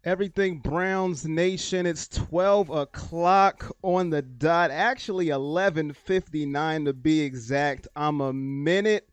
Everything Browns Nation. It's 12 o'clock on the dot. Actually, 11:59 to be exact. I'm a minute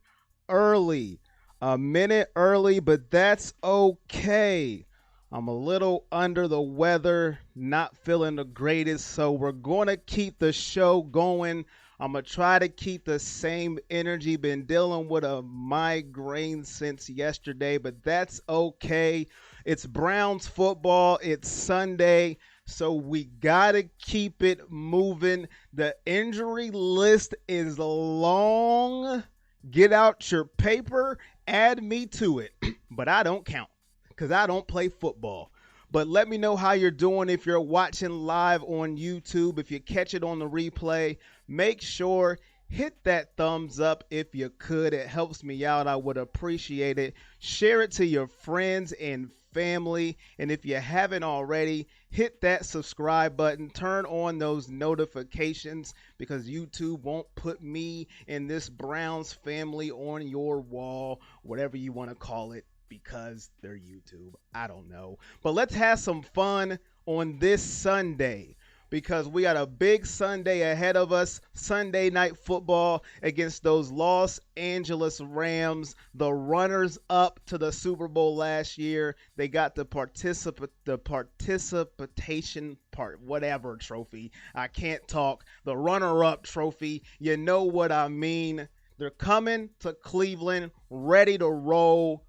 early. A minute early, but that's okay. I'm a little under the weather, not feeling the greatest, so we're going to keep the show going. I'm going to try to keep the same energy. Been dealing with a migraine since yesterday, but that's okay. It's Browns football. It's Sunday, so we got to keep it moving. The injury list is long. Get out your paper, add me to it. But I don't count because I don't play football. But let me know how you're doing if you're watching live on YouTube. If you catch it on the replay, make sure hit that thumbs up if you could. It helps me out. I would appreciate it. Share it to your friends and family. And if you haven't already, hit that subscribe button. Turn on those notifications because YouTube won't put me and this Browns family on your wall, whatever you want to call it, because they're YouTube. I don't know. But let's have some fun on this Sunday because we got a big Sunday ahead of us. Sunday night football against those Los Angeles Rams, the runners up to the Super Bowl last year. They got the participation part, whatever trophy. I can't talk. The runner-up trophy. You know what I mean. They're coming to Cleveland, ready to roll.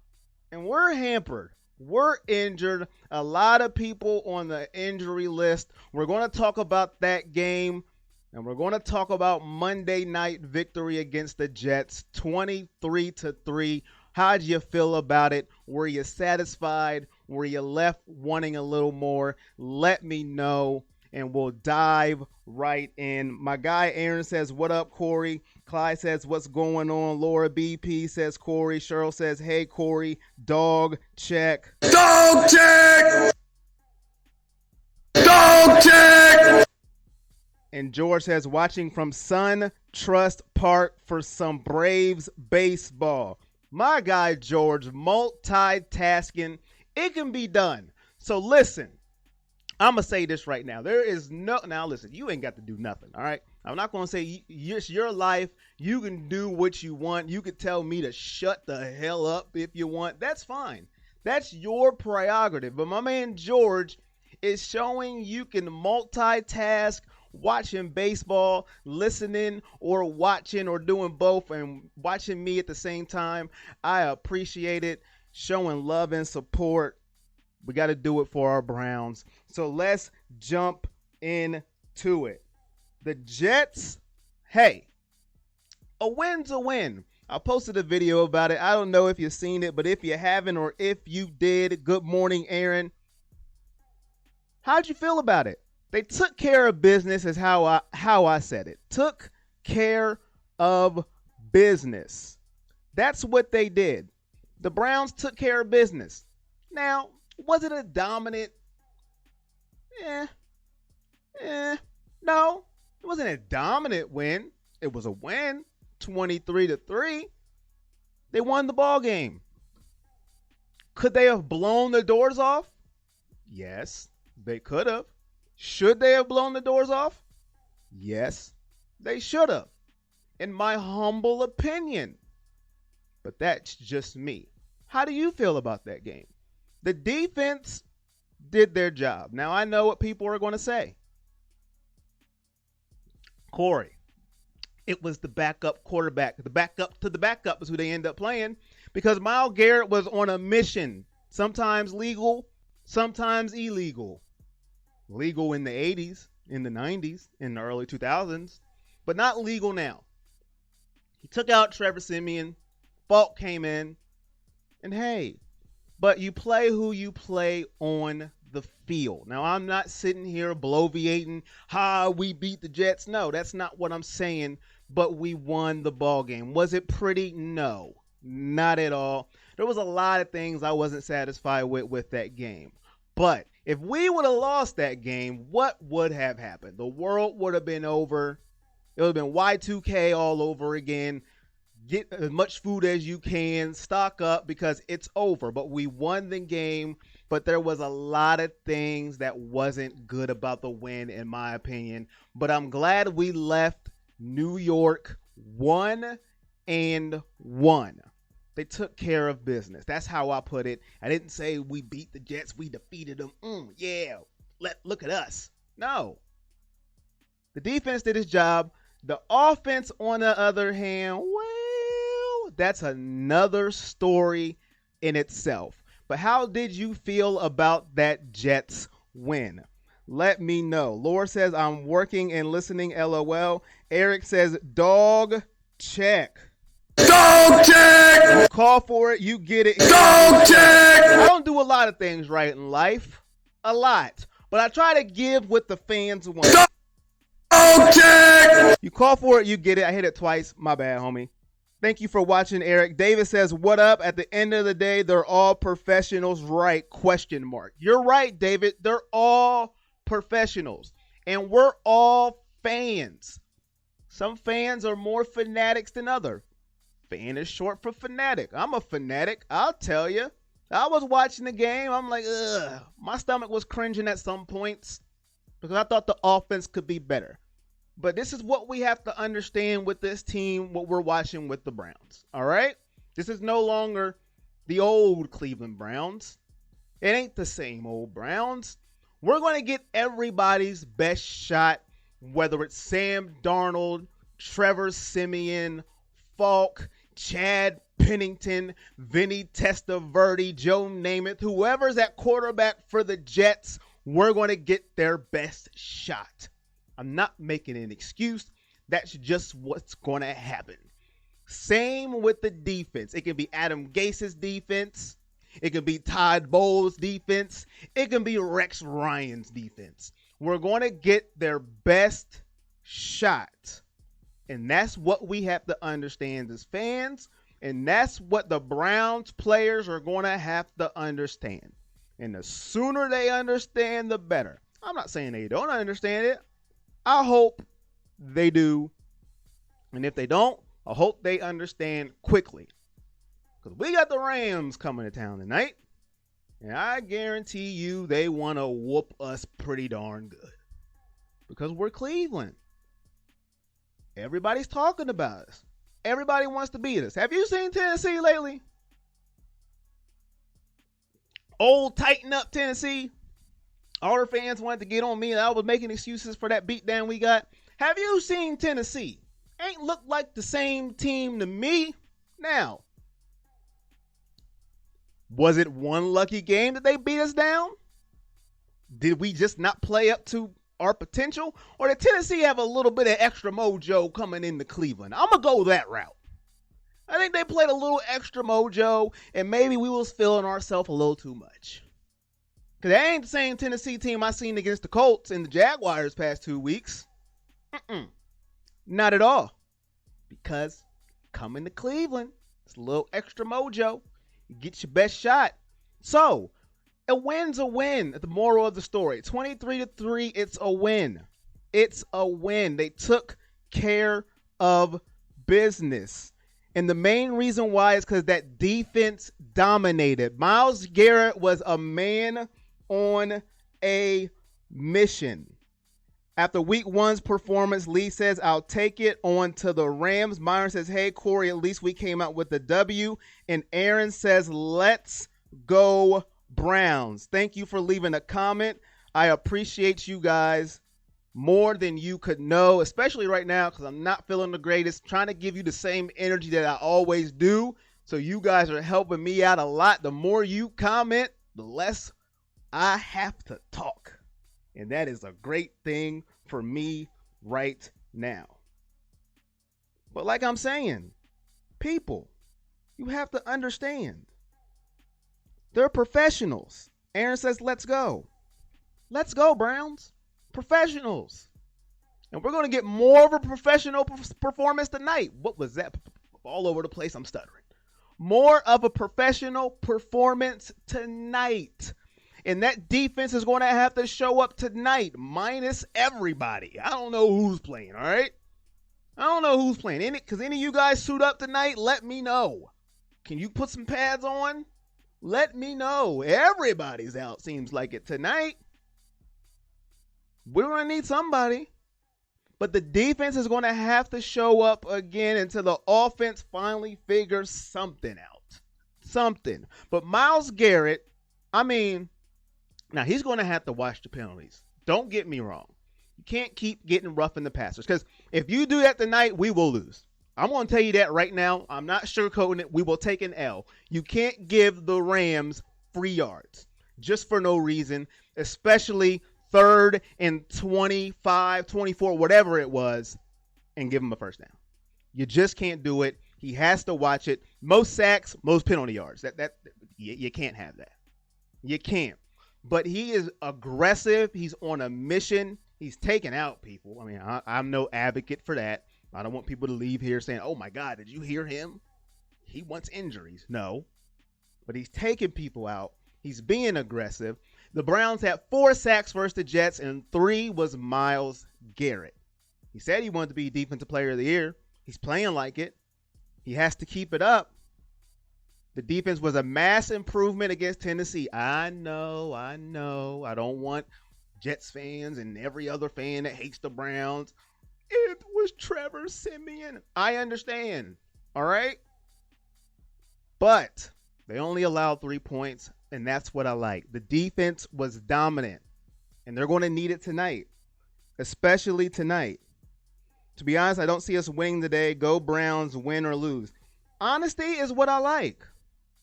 And we're hampered. We're injured. A lot of people on the injury list. We're going to talk about that game. And we're going to talk about Monday night victory against the Jets, 23-3. How'd you feel about it? Were you satisfied? Were you left wanting a little more? Let me know. And we'll dive right in. My guy Aaron says, what up, Corey? Clyde says, what's going on? Laura BP says, Corey. Cheryl says, hey, Corey. Dog check. Dog check! Dog check! And George says, watching from Sun Trust Park for some Braves baseball. My guy George, multitasking. It can be done. So listen. I'm going to say this right now. Now listen, you ain't got to do nothing, all right? I'm not going to say it's your life. You can do what you want. You could tell me to shut the hell up if you want. That's fine. That's your prerogative. But my man George is showing you can multitask, watching baseball, listening, or watching or doing both and watching me at the same time. I appreciate it. Showing love and support. We got to do it for our Browns. So let's jump into it. The Jets, hey, a win's a win. I posted a video about it. I don't know if you've seen it, but if you haven't or if you did, good morning, Aaron. How'd you feel about it? They took care of business is how I said it. Took care of business. That's what they did. The Browns took care of business. Now, was it a dominant? No, it wasn't a dominant win. It was a win, 23-3. They won the ball game. Could they have blown the doors off? Yes, they could have. Should they have blown the doors off? Yes, they should have. In my humble opinion. But that's just me. How do you feel about that game? The defense did their job. Now, I know what people are going to say. Corey, it was the backup quarterback. The backup to the backup is who they end up playing because Myles Garrett was on a mission. Sometimes legal, sometimes illegal. Legal in the 80s, in the 90s, in the early 2000s, but not legal now. He took out Trevor Siemian. Falk came in. And hey, but you play who you play on the field. Now, I'm not sitting here bloviating, we beat the Jets. No, that's not what I'm saying, but we won the ball game. Was it pretty? No, not at all. There was a lot of things I wasn't satisfied with that game. But if we would have lost that game, what would have happened? The world would have been over. It would have been Y2K all over again. get as much food as you can, stock up because it's over. But we won the game, but there was a lot of things that wasn't good about the win, in my opinion. But I'm glad we left New York 1-1. They took care of business. That's how I put it. I didn't say we beat the Jets, we defeated them. Yeah, look at us. No. The defense did its job. The offense, on the other hand, well, that's another story in itself. But how did you feel about that Jets win? Let me know. Laura says, I'm working and listening, LOL. Eric says, dog check. Dog check! You call for it, you get it. Dog check! I don't do a lot of things right in life. A lot. But I try to give what the fans want. Dog check! You call for it, you get it. I hit it twice. My bad, homie. Thank you for watching, Eric. David says, what up? At the end of the day, they're all professionals, right? ? You're right, David. They're all professionals. And we're all fans. Some fans are more fanatics than others. Fan is short for fanatic. I'm a fanatic. I'll tell you. I was watching the game. I'm like, ugh. My stomach was cringing at some points because I thought the offense could be better. But this is what we have to understand with this team, what we're watching with the Browns. All right? This is no longer the old Cleveland Browns. It ain't the same old Browns. We're going to get everybody's best shot, whether it's Sam Darnold, Trevor Siemian, Falk, Chad Pennington, Vinny Testaverde, Joe Namath, whoever's at quarterback for the Jets, we're going to get their best shot. I'm not making an excuse. That's just what's going to happen. Same with the defense. It can be Adam Gase's defense. It can be Todd Bowles' defense. It can be Rex Ryan's defense. We're going to get their best shot. And that's what we have to understand as fans. And that's what the Browns players are going to have to understand. And the sooner they understand, the better. I'm not saying they don't understand it. I hope they do. And if they don't, I hope they understand quickly. Because we got the Rams coming to town tonight. And I guarantee you they want to whoop us pretty darn good. Because we're Cleveland. Everybody's talking about us. Everybody wants to beat us. Have you seen Tennessee lately? Old tighten up Tennessee. All our fans wanted to get on me and I was making excuses for that beatdown we got. Have you seen Tennessee? Ain't looked like the same team to me. Now, was it one lucky game that they beat us down? Did we just not play up to our potential? Or did Tennessee have a little bit of extra mojo coming into Cleveland? I'm going to go that route. I think they played a little extra mojo and maybe we was feeling ourselves a little too much. Because that ain't the same Tennessee team I seen against the Colts and the Jaguars past 2 weeks. Not at all. Because coming to Cleveland, it's a little extra mojo. You get your best shot. So, a win's a win. The moral of the story. 23-3, it's a win. It's a win. They took care of business. And the main reason why is because that defense dominated. Myles Garrett was a man on a mission. After week one's performance, Lee says, I'll take it on to the Rams. Myron says, hey, Corey, at least we came out with the W. And Aaron says, let's go Browns. Thank you for leaving a comment. I appreciate you guys more than you could know, especially right now because I'm not feeling the greatest. Trying to give you the same energy that I always do. So you guys are helping me out a lot. The more you comment, the less I have to talk. And that is a great thing for me right now. But like I'm saying, people, you have to understand. They're professionals. Aaron says, let's go. Let's go, Browns. Professionals. And we're going to get more of a professional performance tonight. What was that? All over the place. I'm stuttering. More of a professional performance tonight. And that defense is going to have to show up tonight, minus everybody. I don't know who's playing, all right? I don't know who's playing. Because any of you guys suit up tonight, let me know. Can you put some pads on? Let me know. Everybody's out, seems like it tonight. We're going to need somebody. But the defense is going to have to show up again until the offense finally figures something out. Something. But Myles Garrett, now he's going to have to watch the penalties. Don't get me wrong. You can't keep getting rough in the passers, because if you do that tonight, we will lose. I'm going to tell you that right now. I'm not sugarcoating it. We will take an L. You can't give the Rams free yards just for no reason, especially 3rd and 25, 24, whatever it was, and give him a first down. You just can't do it. He has to watch it. Most sacks, most penalty yards. You can't have that. You can't. But he is aggressive. He's on a mission. He's taking out people. I'm no advocate for that. I don't want people to leave here saying, oh my God, did you hear him? He wants injuries. No. But he's taking people out. He's being aggressive. The Browns had 4 sacks versus the Jets, and 3 was Myles Garrett. He said he wanted to be Defensive Player of the Year. He's playing like it. He has to keep it up. The defense was a mass improvement against Tennessee. I know. I don't want Jets fans and every other fan that hates the Browns. It was Trevor Siemian. I understand. All right? But they only allowed 3 points, and that's what I like. The defense was dominant, and they're going to need it tonight, especially tonight. To be honest, I don't see us winning today. Go Browns, win or lose. Honesty is what I like.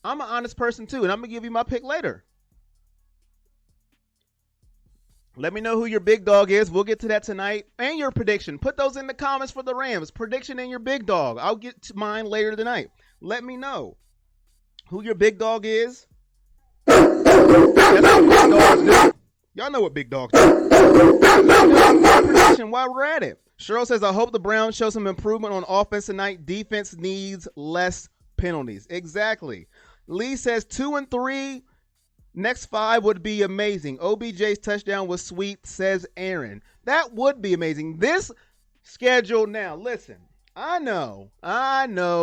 I'm an honest person too, and I'm going to give you my pick later. Let me know who your big dog is. We'll get to that tonight. And your prediction. Put those in the comments for the Rams. Prediction and your big dog. I'll get to mine later tonight. Let me know who your big dog is. That's what big dogs do. Y'all know what big dogs do. Prediction while we're at it. Cheryl says, I hope the Browns show some improvement on offense tonight. Defense needs less penalties. Exactly. Lee says 2-3. Next 5 would be amazing. OBJ's touchdown was sweet, says Aaron. That would be amazing. This schedule now, listen, I know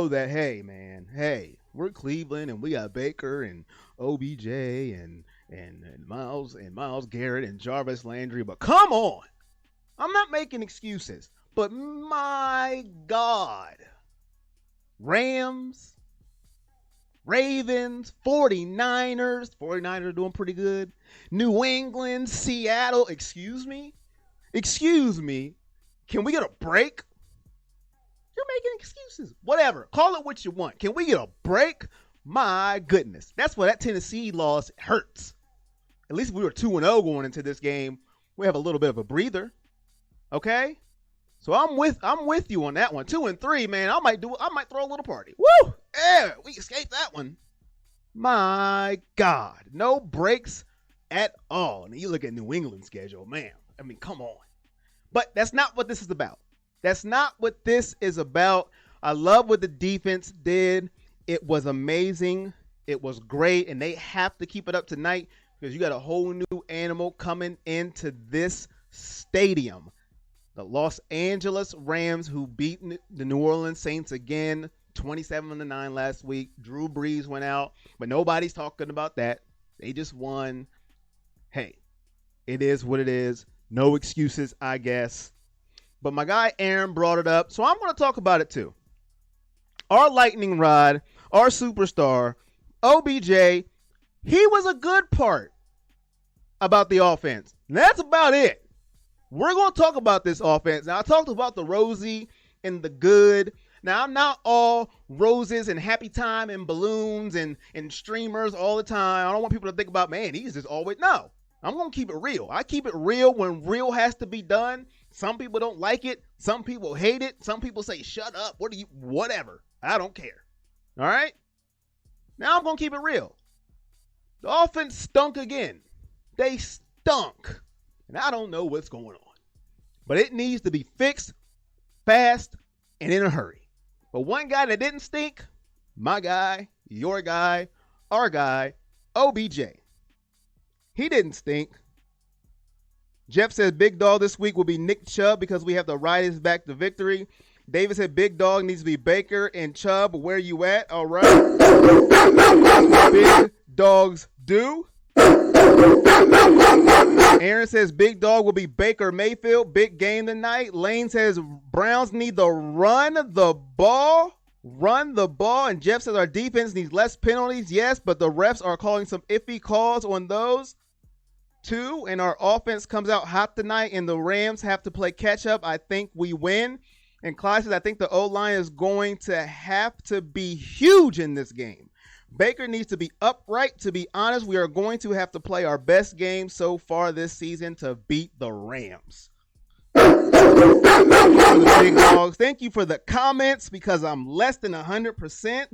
that, hey, we're Cleveland and we got Baker and OBJ and Myles Garrett and Jarvis Landry, but come on. I'm not making excuses, but my God. Rams, Ravens, 49ers. 49ers are doing pretty good. New England, Seattle. Excuse me. Can we get a break? You're making excuses. Whatever. Call it what you want. Can we get a break? My goodness. That's why that Tennessee loss hurts. At least if we were 2-0 going into this game, we have a little bit of a breather. Okay? So I'm with you on that one. 2-3, man. I might throw a little party. Woo! Yeah, we escaped that one. My God. No breaks at all. And you look at New England's schedule, man. Come on. But that's not what this is about. That's not what this is about. I love what the defense did. It was amazing. It was great. And they have to keep it up tonight because you got a whole new animal coming into this stadium. The Los Angeles Rams, who beat the New Orleans Saints again, 27-9 last week. Drew Brees went out, but nobody's talking about that. They just won. Hey, it is what it is. No excuses, I guess. But my guy Aaron brought it up, so I'm going to talk about it too. Our lightning rod, our superstar, OBJ, he was a good part about the offense. And that's about it. We're going to talk about this offense. Now, I talked about the rosy and the good. Now, I'm not all roses and happy time and balloons and streamers all the time. I don't want people to think about, man, he's just always. No, I'm going to keep it real. I keep it real when real has to be done. Some people don't like it. Some people hate it. Some people say, shut up. Whatever. I don't care. All right? Now I'm going to keep it real. The offense stunk again. They stunk. And I don't know what's going on. But it needs to be fixed fast and in a hurry. But one guy that didn't stink, my guy, your guy, our guy, OBJ. He didn't stink. Jeff says big dog this week will be Nick Chubb because we have to ride his back to victory. David said Big Dog needs to be Baker and Chubb. Where you at? All right. Big dogs do. Aaron says Big Dog will be Baker Mayfield. Big game tonight. Lane says Browns need to run the ball. And Jeff says our defense needs less penalties. Yes, but the refs are calling some iffy calls on those too. And our offense comes out hot tonight, and the Rams have to play catch up. I think we win. And Clyde says I think the O-line is going to have to be huge in this game. Baker needs to be upright. To be honest, we are going to have to play our best game so far this season to beat the Rams. The big dogs. Thank you for the comments because I'm less than 100%.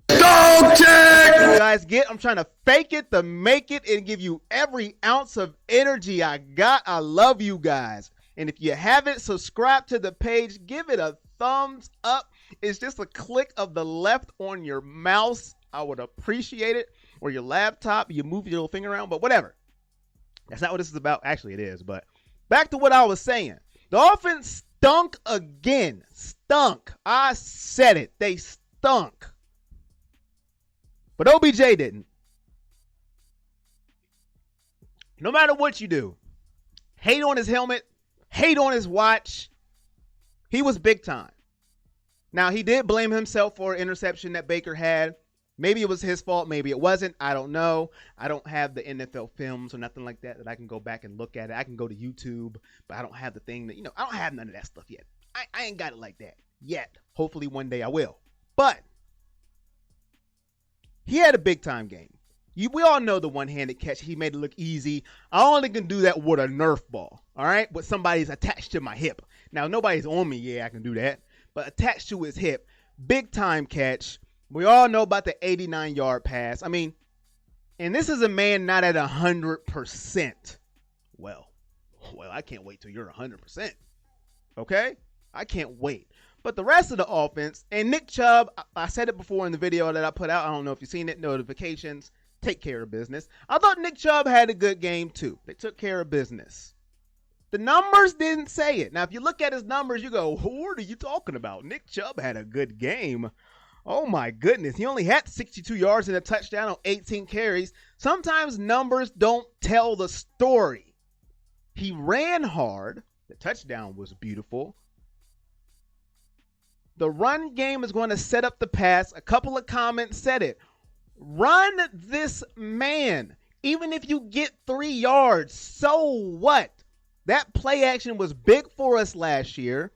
Dog check! You guys get, I'm trying to fake it to make it and give you every ounce of energy I got. I love you guys. And if you haven't subscribed to the page, give it a thumbs up. It's just a click of the left on your mouse. I would appreciate it. Or your laptop. You move your little finger around, but whatever. That's not what this is about. Actually, it is. But back to what I was saying. The offense stunk again. Stunk. I said it. They stunk. But OBJ didn't. No matter what you do, hate on his helmet, hate on his watch, he was big time. Now, he did blame himself for an interception that Baker had. Maybe it was his fault. Maybe it wasn't. I don't know. I don't have the NFL films or nothing like that I can go back and look at it. I can go to YouTube, but I don't have the thing that, I don't have none of that stuff yet. I ain't got it like that yet. Hopefully one day I will. But he had a big-time game. We all know the one-handed catch. He made it look easy. I only can do that with a Nerf ball, all right? But somebody's attached to my hip. Now, nobody's on me. Yeah, I can do that. But attached to his hip, big-time catch. We all know about the 89-yard pass. I mean, and this is a man not at 100%. Well, I can't wait till you're 100%. Okay? I can't wait. But the rest of the offense, and Nick Chubb, I said it before in the video that I put out. I don't know if you've seen it. Notifications. Take care of business. I thought Nick Chubb had a good game too. They took care of business. The numbers didn't say it. Now, if you look at his numbers, you go, what are you talking about? Nick Chubb had a good game. Oh, my goodness. He only had 62 yards and a touchdown on 18 carries. Sometimes numbers don't tell the story. He ran hard. The touchdown was beautiful. The run game is going to set up the pass. A couple of comments said it. Run this man. Even if you get 3 yards, so what? That play action was big for us last year.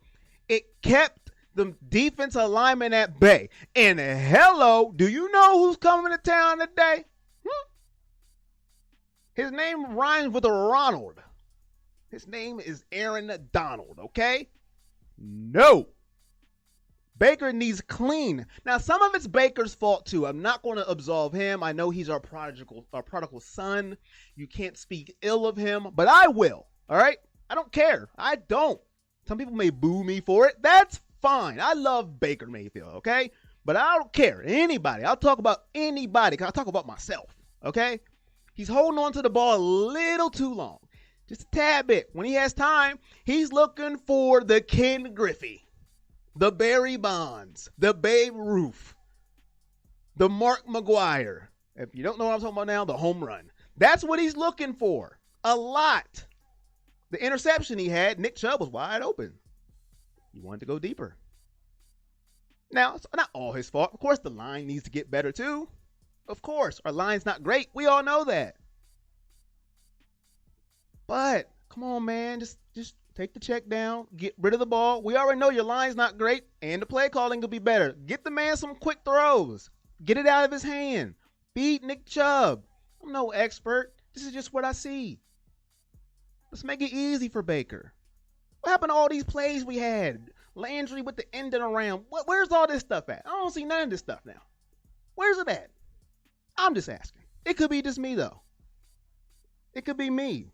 It kept the defensive lineman at bay. And hello, do you know who's coming to town today? His name rhymes with a Ronald. His name is Aaron Donald, okay? No. Baker needs clean. Now, some of it's Baker's fault, too. I'm not going to absolve him. I know he's our prodigal son. You can't speak ill of him, but I will, all right? I don't care. I don't. Some people may boo me for it. That's fine. I love Baker Mayfield, okay? But I don't care. Anybody. I'll talk about anybody because I'll talk about myself, okay? He's holding on to the ball a little too long. Just a tad bit. When he has time, he's looking for the Ken Griffey, the Barry Bonds, the Babe Ruth, the Mark McGwire. If you don't know what I'm talking about now, the home run. That's what he's looking for. A lot. The interception he had, Nick Chubb was wide open. He wanted to go deeper. Now, it's not all his fault. Of course, the line needs to get better too. Of course, our line's not great. We all know that. But, come on, man. Just take the check down. Get rid of the ball. We already know your line's not great, and the play calling will be better. Get the man some quick throws. Get it out of his hand. Beat Nick Chubb. I'm no expert. This is just what I see. Let's make it easy for Baker. What happened to all these plays we had? Landry with the end and around. Where's all this stuff at? I don't see none of this stuff now. Where's it at? I'm just asking. It could be just me, though. It could be me.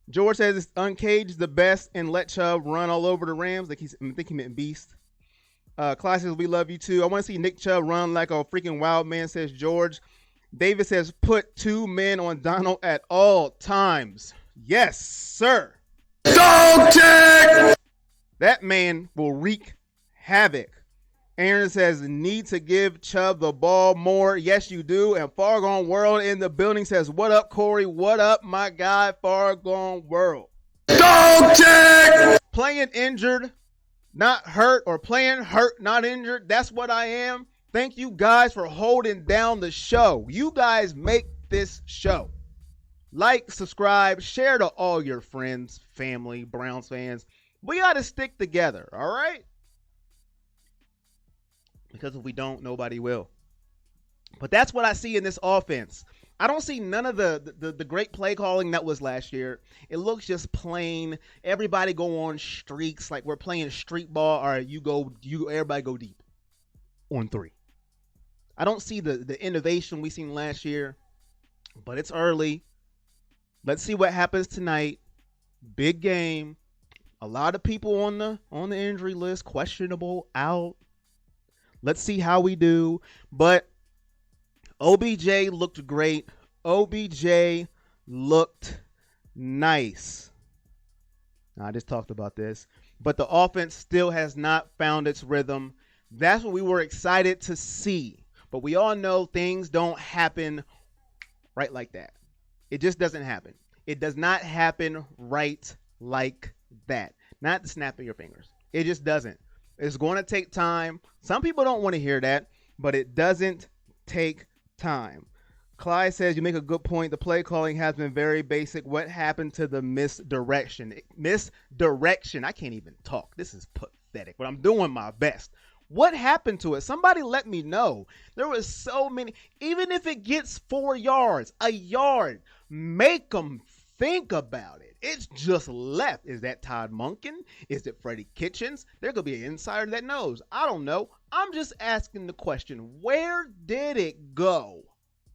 George says it's uncaged the best and let Chubb run all over the Rams. I think he meant Beast. Clyde says we love you too. I want to see Nick Chubb run like a freaking wild man, says George. David says put 2 men on Donald at all times. Yes, sir. Dog tag. That man will wreak havoc. Aaron says, need to give Chubb the ball more. Yes, you do. And Far Gone World in the building says, what up, Corey? What up, my guy, Far Gone World? Dog tag. Playing injured, not hurt, or playing hurt, not injured. That's what I am. Thank you guys for holding down the show. You guys make this show. Like, subscribe, share to all your friends, family, Browns fans. We got to stick together, all right? Because if we don't, nobody will. But that's what I see in this offense. I don't see none of the great play calling that was last year. It looks just plain. Everybody go on streaks like we're playing street ball. All right, everybody go deep on 3. I don't see the innovation we seen last year, but it's early. Let's see what happens tonight. Big game. A lot of people on the injury list, questionable, out. Let's see how we do. But OBJ looked great. OBJ looked nice. I just talked about this. But the offense still has not found its rhythm. That's what we were excited to see. But we all know things don't happen right like that. It just doesn't happen. It does not happen right like that. Not the snap of your fingers. It just doesn't. It's going to take time. Some people don't want to hear that, but it doesn't take time. Clyde says, you make a good point. The play calling has been very basic. What happened to the misdirection? Misdirection. I can't even talk. This is pathetic, but I'm doing my best. What happened to it? Somebody let me know. There was so many. Even if it gets 4 yards, a yard, make them think about it. It's just left. Is that Todd Monken? Is it Freddie Kitchens? There could be an insider that knows. I don't know. I'm just asking the question. Where did it go?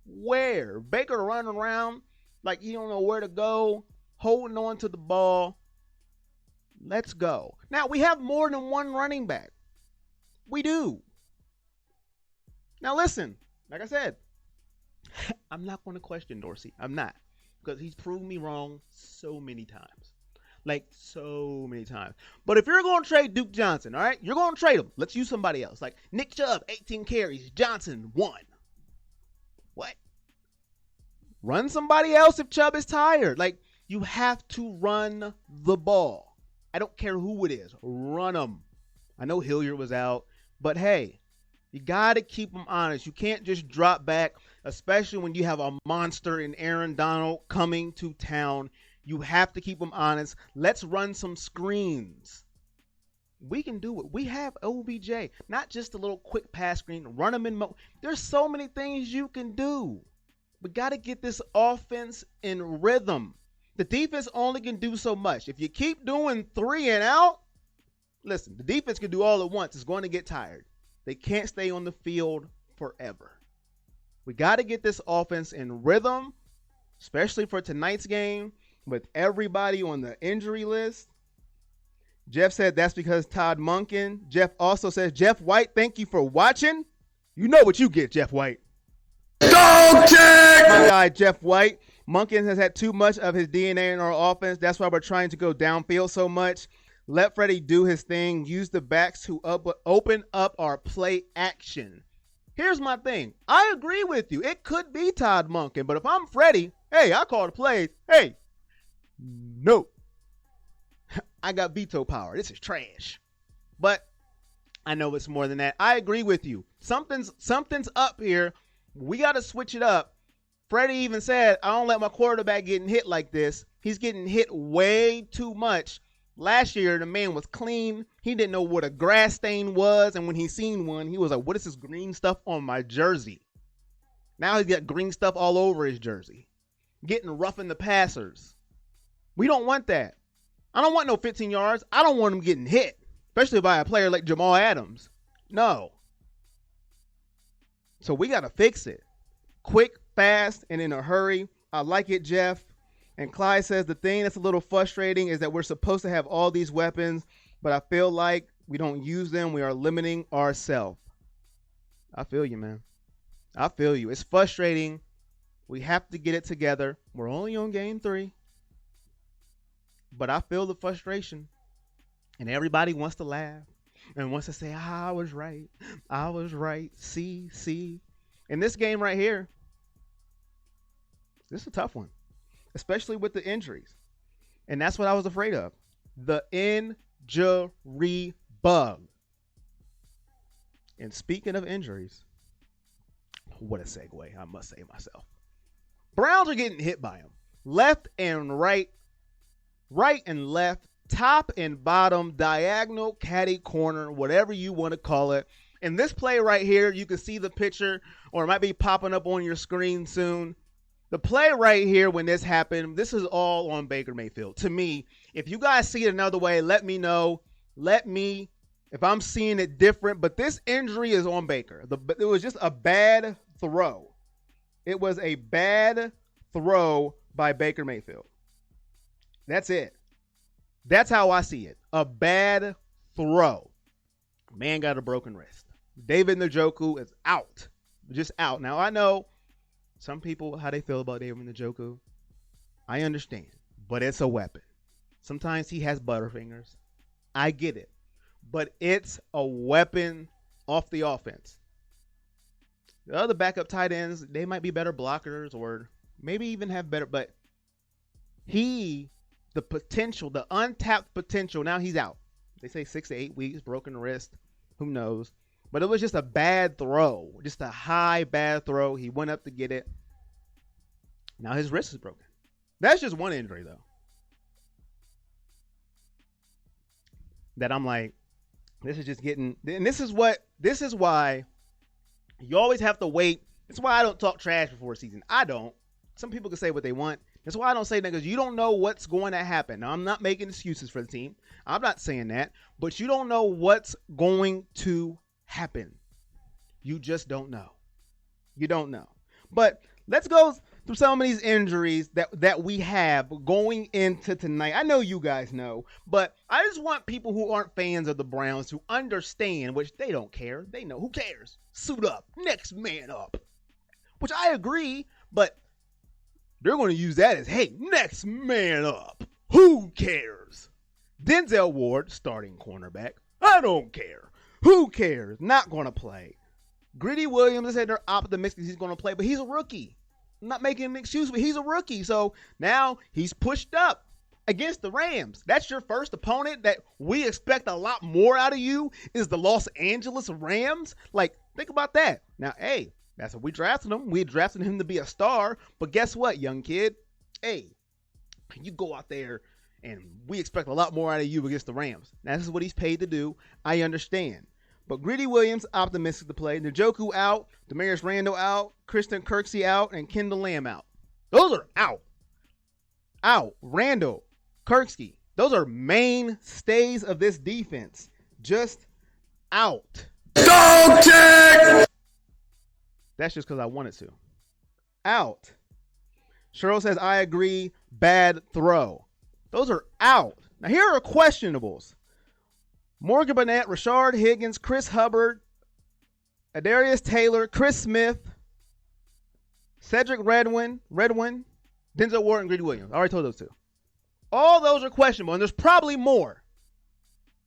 Where? Baker running around like he don't know where to go, holding on to the ball. Let's go. Now, we have more than one running back. We do. Now, listen. Like I said, I'm not going to question Dorsey. I'm not. Because he's proven me wrong so many times. Like, so many times. But if you're going to trade Duke Johnson, all right, you're going to trade him. Let's use somebody else. Like Nick Chubb, 18 carries. Johnson, 1. What? Run somebody else if Chubb is tired. Like, you have to run the ball. I don't care who it is. Run them. I know Hilliard was out. But, hey, you got to keep them honest. You can't just drop back, especially when you have a monster in Aaron Donald coming to town. You have to keep them honest. Let's run some screens. We can do it. We have OBJ, not just a little quick pass screen. Run them in. There's so many things you can do. We got to get this offense in rhythm. The defense only can do so much. If you keep doing 3 and out, listen, the defense can do all at once. It's going to get tired. They can't stay on the field forever. We got to get this offense in rhythm, especially for tonight's game with everybody on the injury list. Jeff said that's because Todd Monken. Jeff also says, Jeff White, thank you for watching. You know what you get, Jeff White. Dog tag. My guy, Jeff White. Monken has had too much of his DNA in our offense. That's why we're trying to go downfield so much. Let Freddie do his thing. Use the backs to open up our play action. Here's my thing. I agree with you. It could be Todd Monken, but if I'm Freddie, hey, I call the plays. Hey, no. I got veto power. This is trash. But I know it's more than that. I agree with you. Something's up here. We got to switch it up. Freddie even said, I don't let my quarterback getting hit like this. He's getting hit way too much. Last year, the man was clean. He didn't know what a grass stain was. And when he seen one, he was like, what is this green stuff on my jersey? Now he's got green stuff all over his jersey. Getting roughing the passers. We don't want that. I don't want no 15 yards. I don't want him getting hit, especially by a player like Jamal Adams. No. So we got to fix it. Quick, fast, and in a hurry. I like it, Jeff. And Clyde says the thing that's a little frustrating is that we're supposed to have all these weapons, but I feel like we don't use them. We are limiting ourselves. I feel you, man. I feel you. It's frustrating. We have to get it together. We're only on game 3. But I feel the frustration, and everybody wants to laugh and wants to say, I was right. I was right. See. In this game right here, this is a tough one, especially with the injuries. And that's what I was afraid of. The injury bug. And speaking of injuries, what a segue, I must say myself. Browns are getting hit by him. Left and right and left, top and bottom, diagonal, catty corner, whatever you want to call it. And this play right here, you can see the picture, or it might be popping up on your screen soon. The play right here, when this happened, this is all on Baker Mayfield. To me, if you guys see it another way, let me know. If I'm seeing it different. But this injury is on Baker. It was just a bad throw. It was a bad throw by Baker Mayfield. That's it. That's how I see it. A bad throw. Man got a broken wrist. David Njoku is out. Just out. Now, I know some people, how they feel about David Njoku. I understand. But it's a weapon. Sometimes he has butterfingers. I get it. But it's a weapon off the offense. The other backup tight ends, they might be better blockers or maybe even have better. But the potential, the untapped potential, now he's out. They say 6 to 8 weeks, broken wrist. Who knows? But it was just a bad throw. Just a high bad throw. He went up to get it. Now his wrist is broken. That's just one injury, though. That I'm like, this is just getting, and this is why you always have to wait. That's why I don't talk trash before a season. I don't. Some people can say what they want. That's why I don't say that, because you don't know what's going to happen. Now, I'm not making excuses for the team. I'm not saying that. But you don't know what's going to happen. You just don't know. You don't know. But let's go through some of these injuries that we have going into tonight. I know you guys know, but I just want people who aren't fans of the Browns to understand, which they don't care. They know. Who cares? Suit up. Next man up. Which I agree, but they're going to use that as, hey, next man up. Who cares? Denzel Ward, starting cornerback. I don't care. Who cares? Not going to play. Gritty Williams, they said they're optimistic he's going to play, but he's a rookie. I'm not making an excuse, but he's a rookie. So now he's pushed up against the Rams. That's your first opponent that we expect a lot more out of you is the Los Angeles Rams. Like, think about that. Now, hey, that's what we drafted him. We drafted him to be a star. But guess what, young kid? Hey, you go out there and we expect a lot more out of you against the Rams. Now, this is what he's paid to do. I understand. But Gritty Williams, optimistic to play. Njoku out. Demarius Randall out. Christian Kirksey out. And Kendall Lamb out. Those are out. Out. Randall, Kirksey. Those are mainstays of this defense. Just out. Dog check! That's just because I wanted to. Out. Cheryl says, I agree. Bad throw. Those are out. Now, here are questionables. Morgan Burnett, Rashard Higgins, Chris Hubbard, Adarius Taylor, Chris Smith, Cedric Redwin, Denzel Ward, and Gritty Williams. I already told those two. All those are questionable, and there's probably more.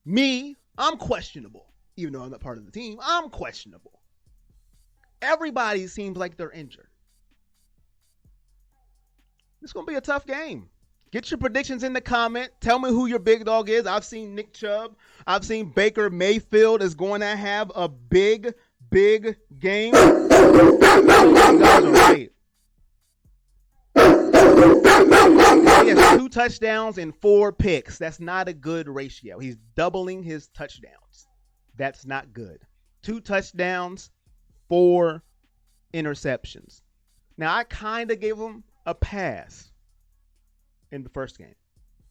Me, I'm questionable. Even though I'm not part of the team, I'm questionable. Everybody seems like they're injured. It's going to be a tough game. Get your predictions in the comment. Tell me who your big dog is. I've seen Nick Chubb. I've seen Baker Mayfield is going to have a big game. You guys are right. He has 2 touchdowns and 4 picks. That's not a good ratio. He's doubling his touchdowns. That's not good. 2 touchdowns, 4 interceptions. Now, I kind of gave him a pass in the first game.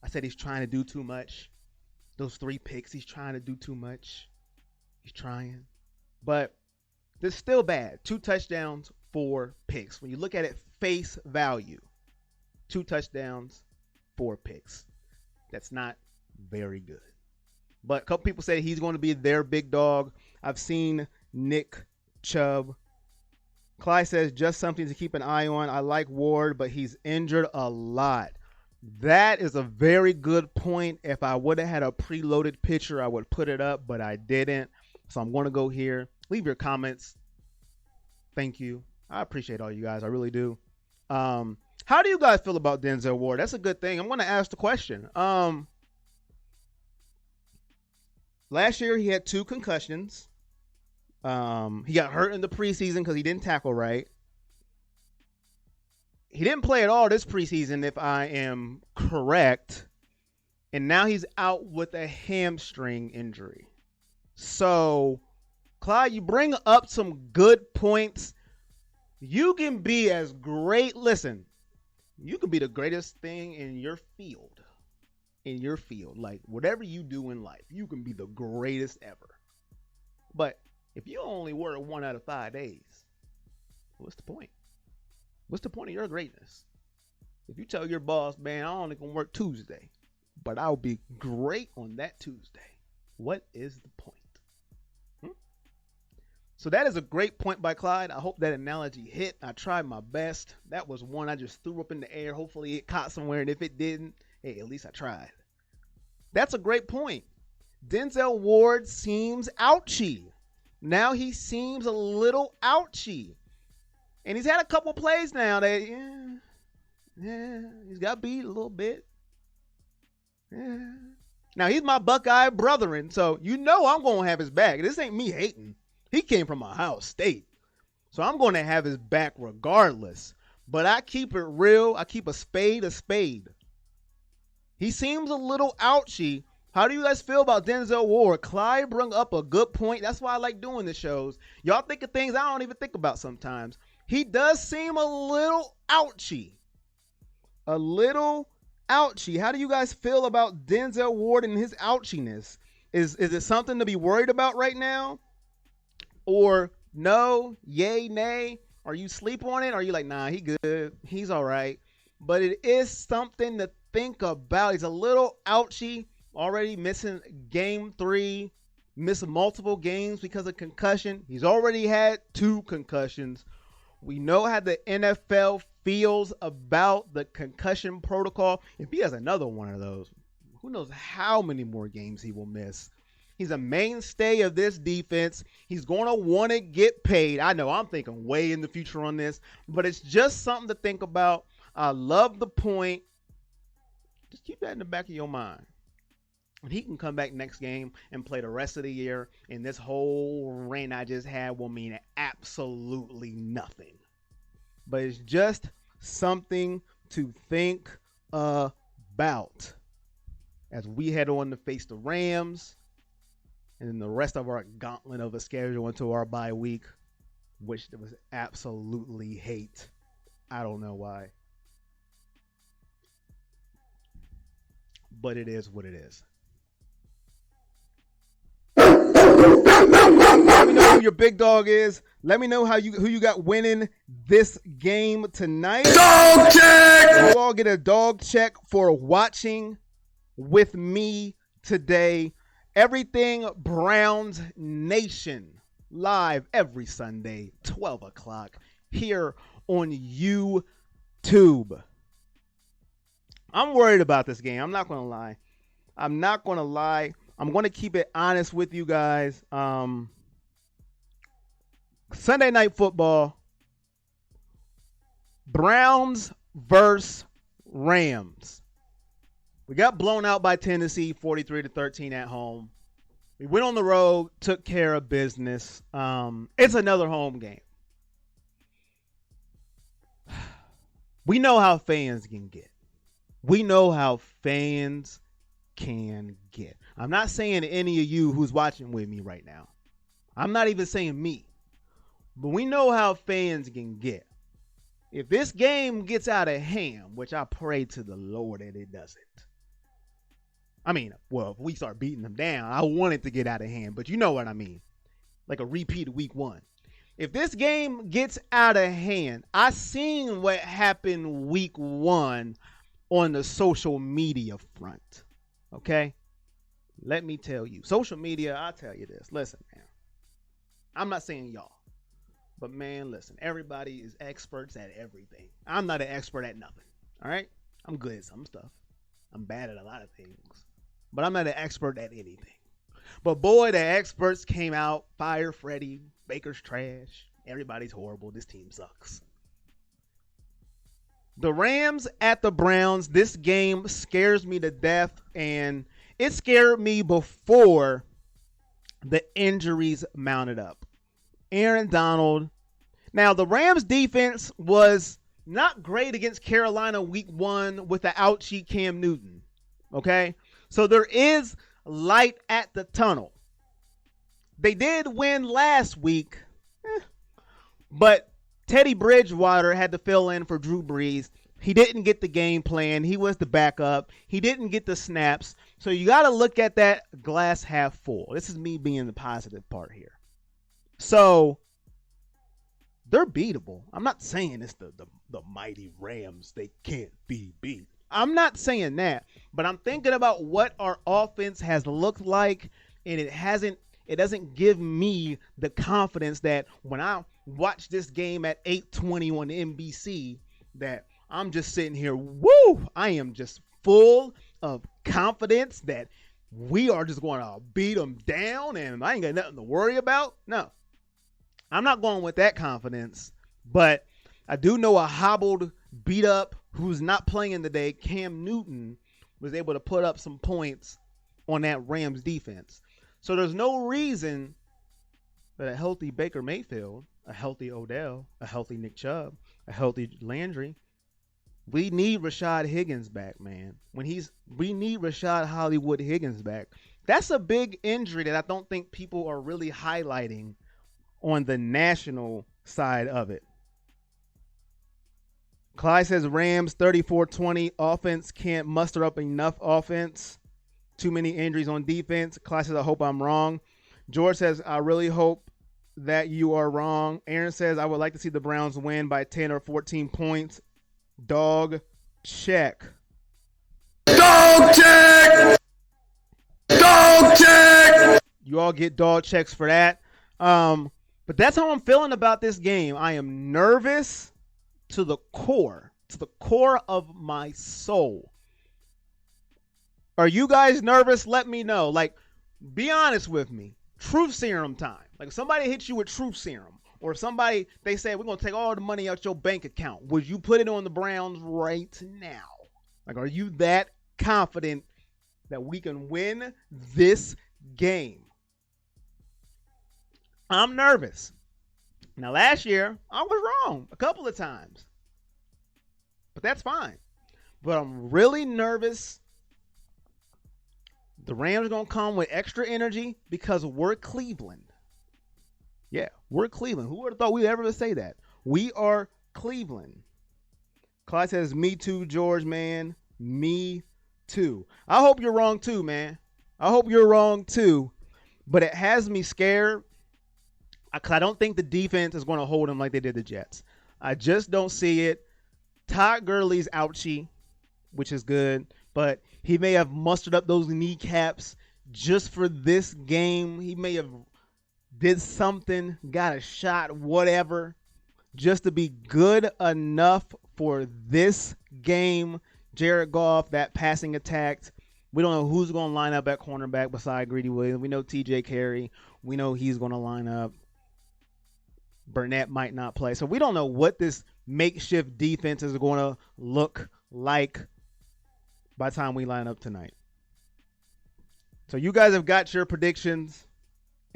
I said he's trying to do too much. Those 3 picks, he's trying to do too much. He's trying. But it's still bad. 2 touchdowns, 4 picks. When you look at it face value, 2 touchdowns, 4 picks. That's not very good. But a couple people say he's going to be their big dog. I've seen Nick Chubb. Clyde says just something to keep an eye on. I like Ward, but he's injured a lot. That is a very good point. If I would have had a preloaded picture, I would put it up, but I didn't. So I'm going to go here. Leave your comments. Thank you. I appreciate all you guys. I really do. How do you guys feel about Denzel Ward? That's a good thing. I'm going to ask the question. Last year he had 2 concussions. He got hurt in the preseason because he didn't tackle right. He didn't play at all this preseason, if I am correct. And now he's out with a hamstring injury. So, Clyde, you bring up some good points. You can be as great. Listen, you can be the greatest thing in your field. In your field. Like, whatever you do in life, you can be the greatest ever. But if you only work 1 out of 5 days, what's the point? What's the point of your greatness? If you tell your boss, man, I only can work Tuesday, but I'll be great on that Tuesday, what is the point? So that is a great point by Clyde. I hope that analogy hit. I tried my best. That was one I just threw up in the air. Hopefully it caught somewhere, and if it didn't, hey, at least I tried. That's a great point. Denzel Ward seems ouchy. Now he seems a little ouchy. And he's had a couple plays now that, he's got beat a little bit. Yeah. Now, he's my Buckeye brethren, so you know I'm going to have his back. This ain't me hating. He came from Ohio State, so I'm going to have his back regardless. But I keep it real. I keep a spade a spade. He seems a little ouchy. How do you guys feel about Denzel Ward? Clyde brought up a good point. That's why I like doing the shows. Y'all think of things I don't even think about sometimes. He does seem a little ouchy. A little ouchy. How do you guys feel about Denzel Ward and his ouchiness? Is it something to be worried about right now? Or no, yay, nay? Are you sleep on it? Or are you like, nah, he good. He's all right. But it is something to think about. He's a little ouchy. Already missing game 3. Missing multiple games because of concussion. He's already had 2 concussions. We know how the NFL feels about the concussion protocol. If he has another one of those, who knows how many more games he will miss. He's a mainstay of this defense. He's going to want to get paid. I know I'm thinking way in the future on this, but it's just something to think about. I love the point. Just keep that in the back of your mind. And he can come back next game and play the rest of the year, and this whole reign I just had will mean absolutely nothing. But it's just something to think about as we head on to face the Rams and then the rest of our gauntlet of a schedule into our bye week, which was absolutely hate. I don't know why. But it is what it is. Let me know who your big dog is. Let me know who you got winning this game tonight. Dog check! You all get a dog check for watching with me today. Everything Browns Nation, live every Sunday, 12 o'clock, here on YouTube. I'm worried about this game. I'm not going to lie. I'm going to keep it honest with you guys. Sunday Night Football. Browns versus Rams. We got blown out by Tennessee 43-13 at home. We went on the road, took care of business. It's another home game. We know how fans can get. I'm not saying any of you who's watching with me right now. I'm not even saying me. But we know how fans can get. If this game gets out of hand, which I pray to the Lord that it doesn't. I mean, well, if we start beating them down, I want it to get out of hand. But you know what I mean. Like a repeat of week 1. If this game gets out of hand, I seen what happened week 1 on the social media front. Okay? Let me tell you. Social media, I'll tell you this. Listen, man. I'm not saying y'all. But, man, listen. Everybody is experts at everything. I'm not an expert at nothing. All right? I'm good at some stuff. I'm bad at a lot of things. But I'm not an expert at anything. But boy, the experts came out. Fire Freddie. Baker's trash. Everybody's horrible. This team sucks. The Rams at the Browns. This game scares me to death. And it scared me before the injuries mounted up. Aaron Donald. Now, the Rams defense was not great against Carolina week 1 with the ouchie Cam Newton. Okay? So there is light at the tunnel. They did win last week, but Teddy Bridgewater had to fill in for Drew Brees. He didn't get the game plan. He was the backup. He didn't get the snaps. So you got to look at that glass half full. This is me being the positive part here. So they're beatable. I'm not saying it's the mighty Rams. They can't be beat. I'm not saying that, but I'm thinking about what our offense has looked like, and it doesn't give me the confidence that when I watch this game at 8:20 on NBC, that I'm just sitting here, woo! I am just full of confidence that we are just going to beat them down and I ain't got nothing to worry about. No, I'm not going with that confidence, but I do know a hobbled, beat up, who's not playing today, Cam Newton, was able to put up some points on that Rams defense. So there's no reason that a healthy Baker Mayfield, a healthy Odell, a healthy Nick Chubb, a healthy Landry, we need Rashad Higgins back, man. We need Rashad Hollywood Higgins back. That's a big injury that I don't think people are really highlighting on the national side of it. Clyde says Rams 34-20. Offense can't muster up enough offense. Too many injuries on defense. Clyde says I hope I'm wrong. George says I really hope that you are wrong. Aaron says I would like to see the Browns win by 10 or 14 points. Dog check. Dog check! Dog check! You all get dog checks for that. But that's how I'm feeling about this game. I am nervous to the core of my soul. Are you guys nervous? Let me know. Like, be honest with me. Truth serum time. Like, if somebody hits you with truth serum, or somebody, they say, we're going to take all the money out your bank account, would you put it on the Browns right now? Like, are you that confident that we can win this game? I'm nervous. Now, last year, I was wrong a couple of times. But that's fine. But I'm really nervous. The Rams are going to come with extra energy because we're Cleveland. Yeah, we're Cleveland. Who would have thought we'd ever say that? We are Cleveland. Clyde says, me too, George, man. Me too. I hope you're wrong too, man. I hope you're wrong too. But it has me scared. I don't think the defense is going to hold them like they did the Jets. I just don't see it. Todd Gurley's ouchie, which is good, but he may have mustered up those kneecaps just for this game. He may have did something, got a shot, whatever, just to be good enough for this game. Jared Goff, that passing attack. We don't know who's going to line up at cornerback beside Greedy Williams. We know TJ Carey. We know he's going to line up. Burnett might not play. So we don't know what this makeshift defense is going to look like by the time we line up tonight. So you guys have got your predictions.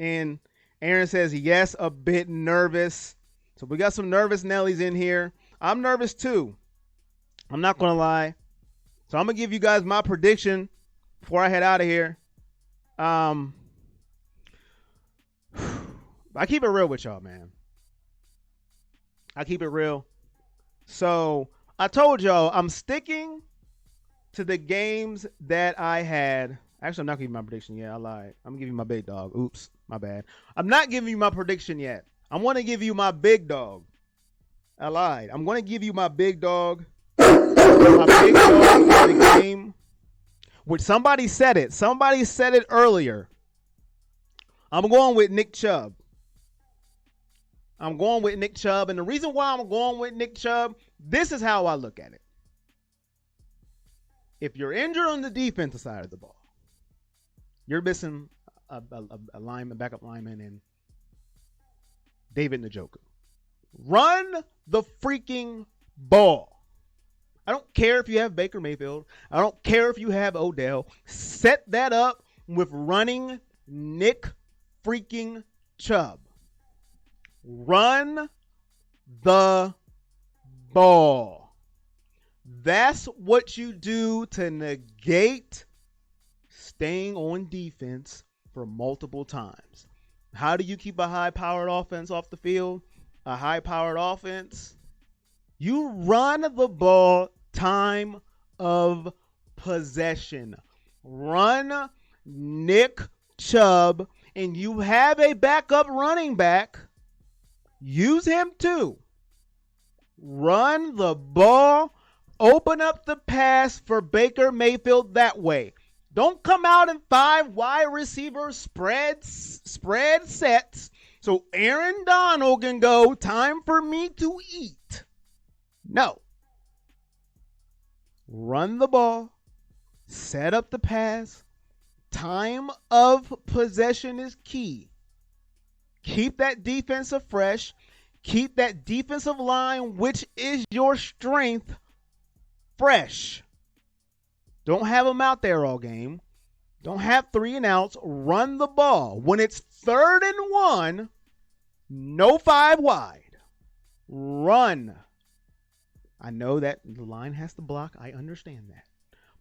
And Aaron says, yes, a bit nervous. So we got some nervous Nellies in here. I'm nervous too. I'm not going to lie. So I'm going to give you guys my prediction before I head out of here. I keep it real with y'all, man. I keep it real. So I told y'all I'm sticking to the games that I had. Actually, I'm not giving you my prediction yet. I lied. I'm going to give you my big dog. Oops, my bad. I'm not giving you my prediction yet. I want to give you my big dog. I lied. I'm going to give you my big dog. My big dog is the game. Which somebody said it. Somebody said it earlier. I'm going with Nick Chubb. I'm going with Nick Chubb. And the reason why I'm going with Nick Chubb, this is how I look at it. If you're injured on the defensive side of the ball, you're missing a lineman, backup lineman, and David Njoku. Run the freaking ball. I don't care if you have Baker Mayfield. I don't care if you have Odell. Set that up with running Nick freaking Chubb. Run the ball. That's what you do to negate staying on defense for multiple times. How do you keep a high-powered offense off the field? A high-powered offense? You run the ball time of possession. Run Nick Chubb, and you have a backup running back. Use him too. Run the ball. Open up the pass for Baker Mayfield that way. Don't come out in 5 wide receiver spread sets so Aaron Donald can go, time for me to eat. No. Run the ball. Set up the pass. Time of possession is key. Keep that defensive fresh. Keep that defensive line, which is your strength, fresh. Don't have them out there all game. Don't have 3 and outs. Run the ball. When it's 3rd and 1, no 5 wide. Run. I know that the line has to block. I understand that.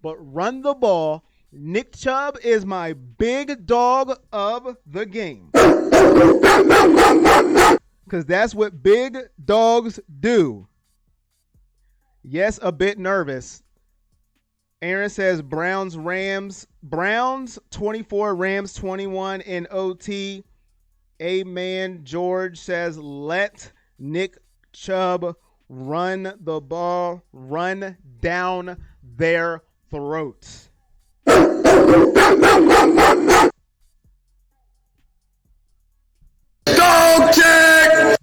But run the ball. Nick Chubb is my big dog of the game. Because that's what big dogs do. Yes, a bit nervous. Aaron says Browns 24, Rams 21 in OT. Amen. George says let Nick Chubb run the ball, run down their throats.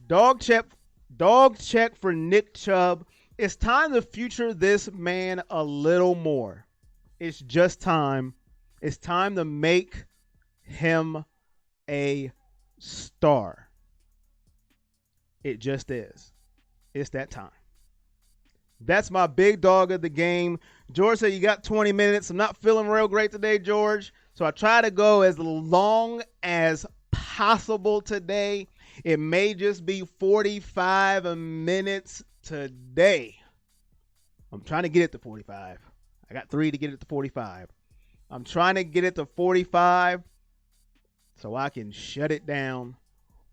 Dog check for Nick Chubb. It's time to future this man a little more. It's just time. It's time to make him a star. It just is. It's that time. That's my big dog of the game. George said you got 20 minutes. I'm not feeling real great today, George. So I try to go as long as possible today. It may just be 45 minutes today. I'm trying to get it to 45. I got 3 to get it to 45. I'm trying to get it to 45 so I can shut it down.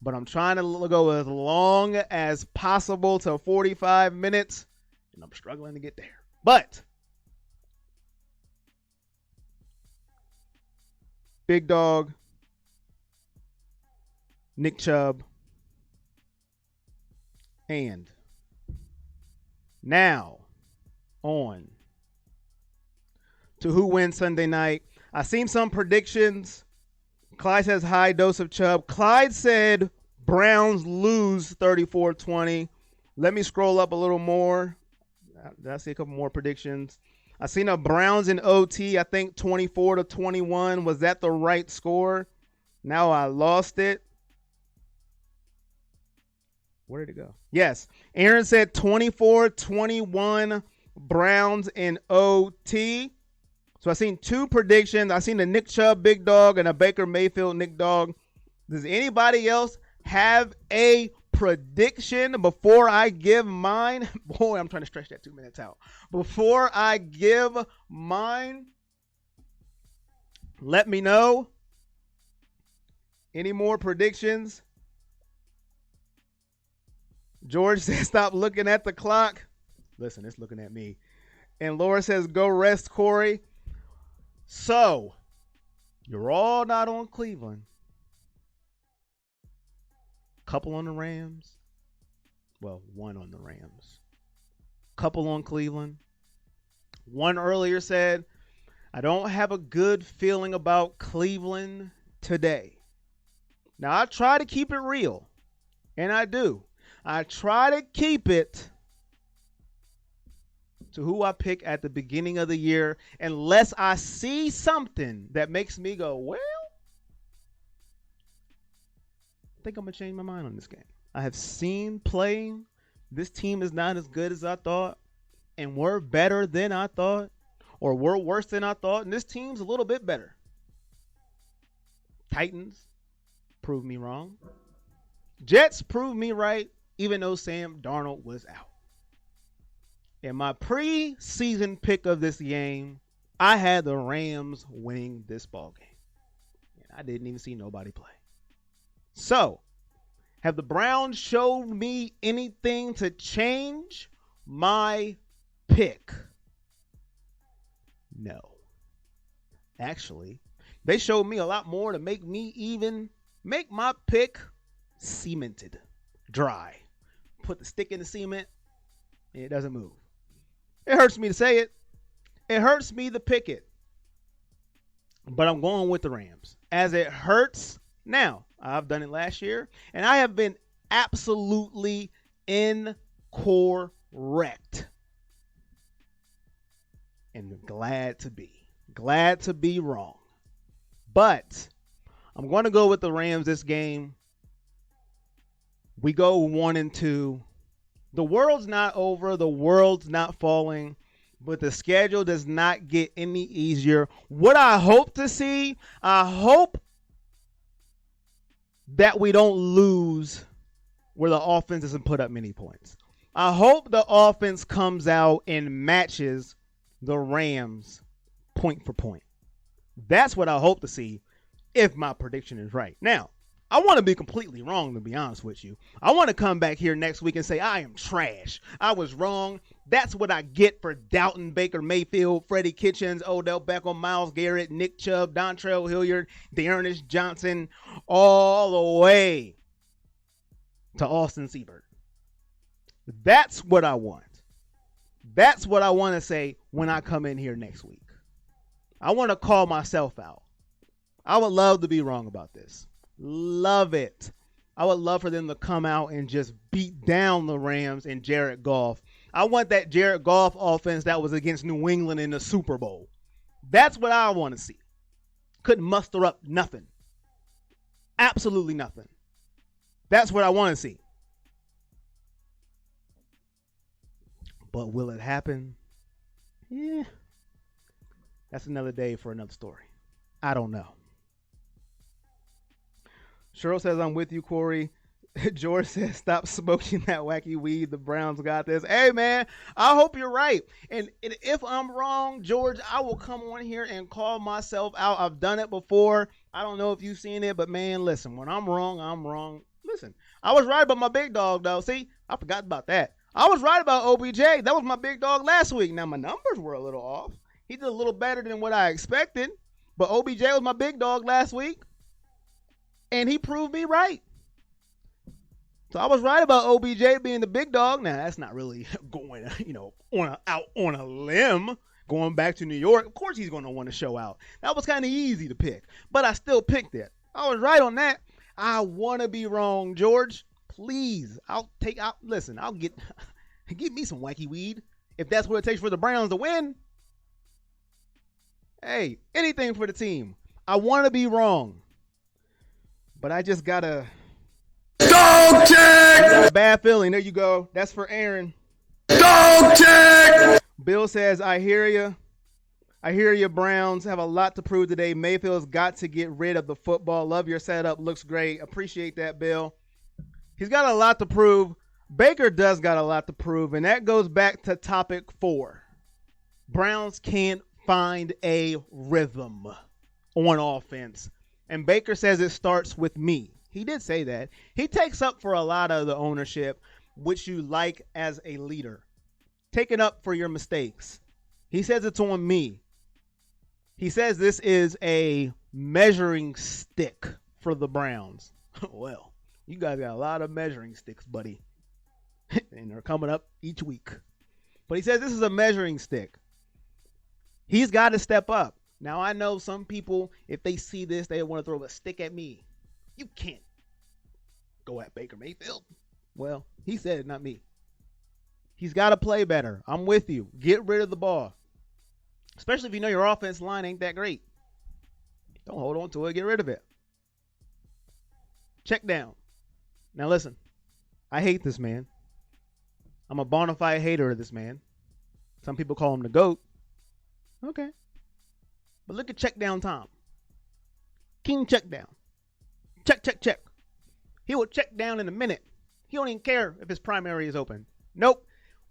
But I'm trying to go as long as possible to 45 minutes. And I'm struggling to get there. But big dog, Nick Chubb, and now on to who wins Sunday night. I seen some predictions. Clyde says high dose of Chubb. Clyde said Browns lose 34-20. Let me scroll up a little more. Did I see a couple more predictions? I seen a Browns in OT, I think 24-21. Was that the right score? Now I lost it. Where did it go? Yes. Aaron said 24-21 Browns in OT. So I seen 2 predictions. I seen the Nick Chubb big dog and a Baker Mayfield Nick dog. Does anybody else have a prediction before I give mine? Boy, I'm trying to stretch that 2 minutes out. Before I give mine, let me know. Any more predictions? George says stop looking at the clock. Listen, it's looking at me. And Laura says go rest Corey. So, you're all not on Cleveland. Couple on the Rams. Well, 1 on the Rams. Couple on Cleveland. One earlier said, I don't have a good feeling about Cleveland today. Now, I try to keep it real. And I do. I try to keep it to who I pick at the beginning of the year unless I see something that makes me go, well, I think I'm going to change my mind on this game. I have seen playing. This team is not as good as I thought, and we're better than I thought, or we're worse than I thought, and this team's a little bit better. Titans proved me wrong. Jets proved me right, even though Sam Darnold was out. In my preseason pick of this game, I had the Rams winning this ball game. And I didn't even see nobody play. So, have the Browns showed me anything to change my pick? No. Actually, they showed me a lot more to make me even make my pick cemented, dry. Put the stick in the cement, and it doesn't move. It hurts me to say it. It hurts me to pick it. But I'm going with the Rams. As it hurts now. I've done it last year, and I have been absolutely incorrect. And glad to be. Glad to be wrong. But I'm going to go with the Rams this game. We go 1-2. The world's not over. The world's not falling. But the schedule does not get any easier. What I hope to see, I hope that we don't lose where the offense doesn't put up many points. I hope the offense comes out and matches the Rams point for point. That's what I hope to see if my prediction is right. Now, I want to be completely wrong, to be honest with you. I want to come back here next week and say, I am trash. I was wrong. That's what I get for doubting Baker Mayfield, Freddie Kitchens, Odell Beckham, Myles Garrett, Nick Chubb, Dontrell Hilliard, D'Ernest Johnson, all the way to Austin Seibert. That's what I want. That's what I want to say when I come in here next week. I want to call myself out. I would love to be wrong about this. Love it. I would love for them to come out and just beat down the Rams and Jared Goff. I want that Jared Goff offense that was against New England in the Super Bowl. That's what I want to see. Couldn't muster up nothing. Absolutely nothing. That's what I want to see. But will it happen? Yeah. That's another day for another story. I don't know. Cheryl says, I'm with you, Corey. George says, stop smoking that wacky weed. The Browns got this. Hey, man, I hope you're right. And if I'm wrong, George, I will come on here and call myself out. I've done it before. I don't know if you've seen it, but, man, listen, when I'm wrong, I'm wrong. Listen, I was right about my big dog, though. See, I forgot about that. I was right about OBJ. That was my big dog last week. Now, my numbers were a little off. He did a little better than what I expected. But OBJ was my big dog last week. And he proved me right. So I was right about OBJ being the big dog. Now, that's not really going, out on a limb, going back to New York. Of course he's going to want to show out. That was kind of easy to pick. But I still picked it. I was right on that. I want to be wrong, George. Please. Listen, I'll get me some wacky weed. If that's what it takes for the Browns to win. Hey, anything for the team. I want to be wrong. But I just got a bad feeling. There you go. That's for Aaron. Dog check. Bill says, I hear you. I hear you, Browns. Have a lot to prove today. Mayfield's got to get rid of the football. Love your setup. Looks great. Appreciate that, Bill. He's got a lot to prove. Baker does got a lot to prove. And that goes back to topic 4. Browns can't find a rhythm on offense. And Baker says it starts with me. He did say that. He takes up for a lot of the ownership, which you like as a leader. Taking up for your mistakes. He says it's on me. He says this is a measuring stick for the Browns. Well, you guys got a lot of measuring sticks, buddy. And they're coming up each week. But he says this is a measuring stick. He's got to step up. Now, I know some people, if they see this, they want to throw a stick at me. You can't go at Baker Mayfield. Well, he said it, not me. He's got to play better. I'm with you. Get rid of the ball. Especially if you know your offense line ain't that great. Don't hold on to it. Get rid of it. Check down. Now listen, I hate this man. I'm a bona fide hater of this man. Some people call him the GOAT. Okay. But look at check down Tom. King check down. Check, check, check. He will check down in a minute. He don't even care if his primary is open. Nope.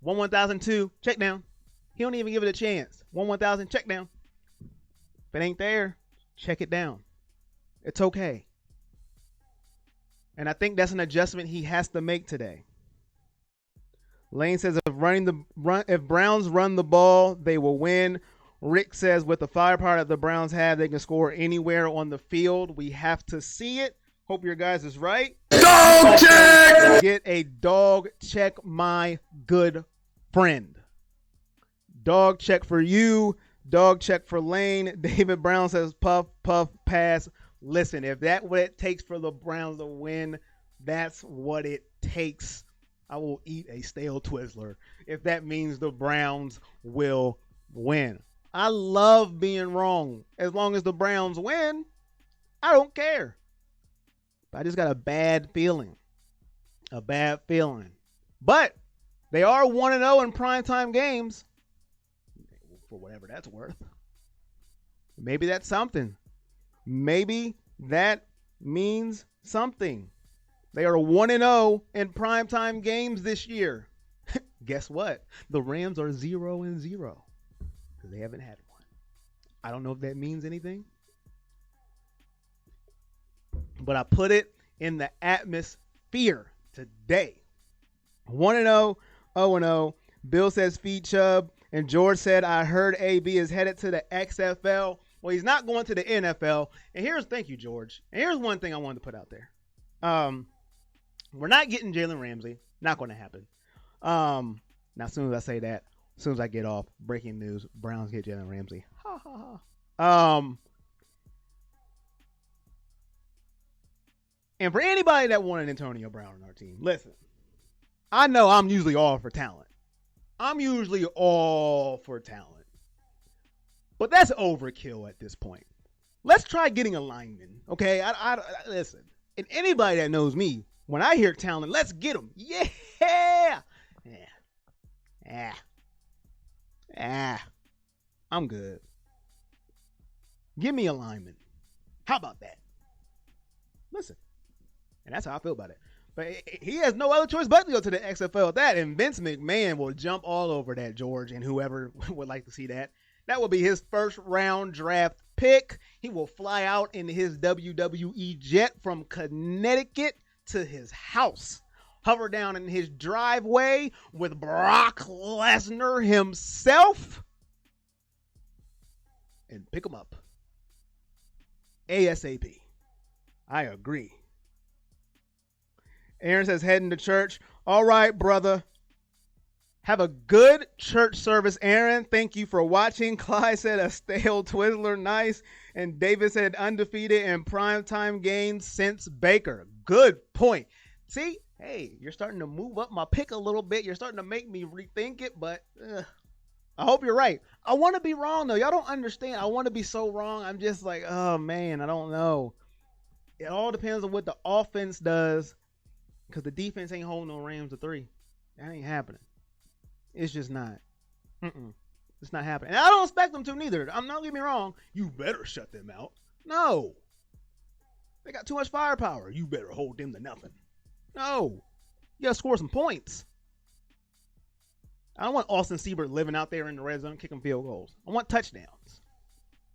1-1002, check down. He don't even give it a chance. 1-1000, check down. If it ain't there, check it down. It's okay. And I think that's an adjustment he has to make today. Lane says if Browns run the ball, they will win. Rick says with the firepower that the Browns have, they can score anywhere on the field. We have to see it. Hope your guys is right. Dog check! Get a dog check, my good friend. Dog check for you. Dog check for Lane. David Brown says puff, puff, pass. Listen, if that's what it takes for the Browns to win, that's what it takes. I will eat a stale Twizzler if that means the Browns will win. I love being wrong. As long as the Browns win, I don't care. But I just got a bad feeling. A bad feeling. But they are 1-0 in primetime games. For whatever that's worth. Maybe that's something. Maybe that means something. They are 1-0 in primetime games this year. Guess what? The Rams are 0-0 because they haven't had one. I don't know if that means anything, but I put it in the atmosphere today. 1-0, 0-0. Bill says feed Chubb, and George said I heard AB is headed to the XFL. Well, he's not going to the NFL. And thank you, George. And here's one thing I wanted to put out there. We're not getting Jalen Ramsey. Not going to happen. Now, as soon as I say that, as soon as I get off, breaking news, Browns get Jalen Ramsey. Ha, ha, ha. And for anybody that wanted Antonio Brown on our team, listen, I know I'm usually all for talent. But that's overkill at this point. Let's try getting a lineman, okay? I listen, and anybody that knows me, when I hear talent, let's get him. Yeah. I'm good. Give me a lineman. How about that? Listen, and that's how I feel about it. But he has no other choice but to go to the XFL at that, and Vince McMahon will jump all over that, George, and whoever would like to see that. That will be his first round draft pick. He will fly out in his WWE jet from Connecticut to his house, hover down in his driveway with Brock Lesnar himself, and pick him up ASAP. I agree. Aaron says heading to church. All right, brother. Have a good church service, Aaron. Thank you for watching. Clyde said a stale Twizzler, nice. And David said undefeated in primetime games since Baker. Good point. See, hey, you're starting to move up my pick a little bit. You're starting to make me rethink it, but I hope you're right. I want to be wrong, though. Y'all don't understand. I want to be so wrong. I'm just like, oh, man, I don't know. It all depends on what the offense does, because the defense ain't holding no Rams to 3. That ain't happening. It's just not. It's not happening. And I don't expect them to neither. I'm not, get me wrong. You better shut them out. No. They got too much firepower. You better hold them to nothing. No. You got to score some points. I don't want Austin Seibert living out there in the red zone kicking field goals. I want touchdowns.